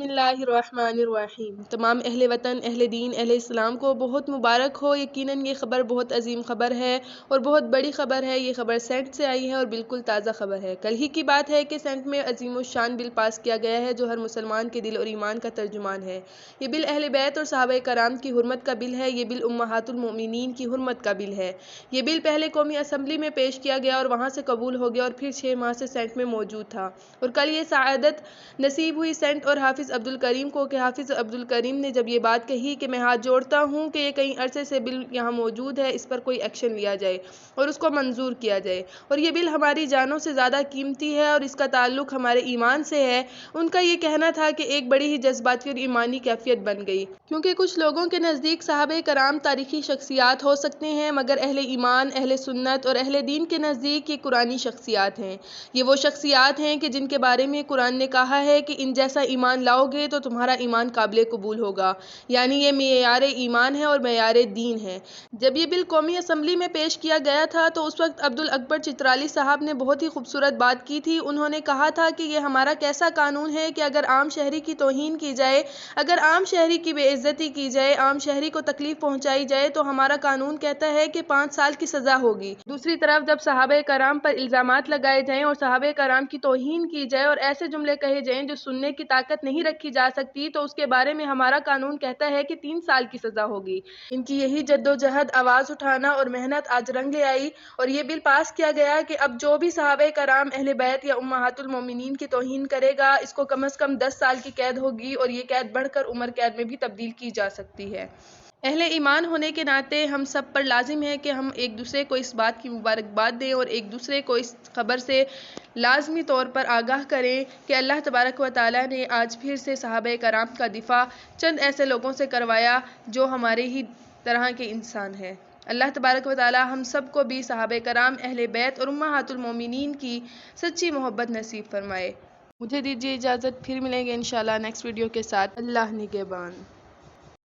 बिस्मिल्लाहिर्रहमानिर्रहीम। तमाम अहले वतन, अहले दीन, अहले इस्लाम को बहुत मुबारक हो। यकीनन ये ख़बर बहुत अजीम ख़बर है और बहुत बड़ी ख़बर है। ये ख़बर सेंट से आई है और बिल्कुल ताज़ा ख़बर है। कल ही की बात है कि सेंट में अजीम शान बिल पास किया गया है जो हर मुसलमान के दिल और ईमान का तर्जुमान है। ये बिल अहले बैत और सहाबा कराम की हुर्मत का बिल है। ये बिल उम्महातुल मोमिनीन की हुर्मत का बिल है। ये बिल पहले कौमी असम्बली में पेश किया गया और वहाँ से कबूल हो गया और फिर 6 माह से सेंट में मौजूद था। और कल ये सआदत नसीब हुई सेंट और हाफिज़ अब्दुल करीम को कि हाफिज़ अब्दुल करीम ने जब ये बात कही कि मैं हाथ जोड़ता हूँ कि ये कई अरसे से बिल यहाँ मौजूद है, इस पर कोई एक्शन लिया जाए और उसको मंजूर किया जाए। और ये बिल हमारी जानों से ज़्यादा कीमती है और इसका ताल्लुक़ हमारे ईमान से है। उनका ये कहना था कि एक बड़ी ही जज्बाती और ईमानी कैफियत बन गई, क्योंकि कुछ लोगों के नज़दीक सहाबे कराम तारीख़ी शख्सियात हो सकते हैं, मगर अहले ईमान, अहले सुन्नत और अहले दीन के नज़दीक ये कुरानी शख्सियात हैं। ये वो शख्सियात हैं कि जिनके बारे में कुरान ने कहा है कि इन जैसा ईमान लाओगे तो तुम्हारा ईमान काबिल कबूल होगा। यानी ये मेयार ईमान है और मेयार दीन है। जब ये बिल कौमी असम्बली में पेश किया गया था तो उस वक्त अब्दुल अकबर चित्राली साहब ने बहुत ही खूबसूरत बात की थी। उन्होंने कहा था कि ये हमारा कैसा कानून है कि अगर आम शहरी की तौहीन की जाए, अगर आम शहरी की बेइज्जती की जाए, आम शहरी को तकलीफ पहुंचाई जाए तो हमारा कानून कहता है कि 5 साल की सज़ा होगी। दूसरी तरफ जब सहाबे कराम पर इल्ज़ामात लगाए जाएं और सहाबे कराम की तौहीन की जाए और ऐसे जुमले कहे जाएं जो सुनने की ताकत नहीं रखी जा सकती, तो उसके बारे में हमारा कानून कहता है कि 3 साल की सज़ा होगी। इनकी यही जद्दोजहद, आवाज़ उठाना और मेहनत आज रंग ले आई और ये बिल पास किया गया कि अब जो भी सहाबे कराम, अहले बैत या उम्महातुल मोमिनीन की तौहीन करेगा, इसको कम से कम 10 साल की कैद होगी और ये कैद बढ़कर उम्र कैद में भी तब्दील की जा सकती है। अहले ईमान होने के नाते हम सब पर लाजिम है कि हम एक दूसरे को इस बात की मुबारकबाद दें और एक दूसरे को इस खबर से लाजमी तौर पर आगाह करें कि अल्लाह तबारक व तआला ने आज फिर से सहाबे कराम का दिफा चंद ऐसे लोगों से करवाया जो हमारे ही तरह के इंसान हैं। अल्लाह तबारक व तआला हम सब को भी सहाबे कराम, अहले बैत और उम्महातुल मोमिनीन की सच्ची मोहब्बत नसीब फरमाए। मुझे दीजिए इजाज़त, फिर मिलेंगे इंशाल्लाह नेक्स्ट वीडियो के साथ। अल्लाह निगहबान।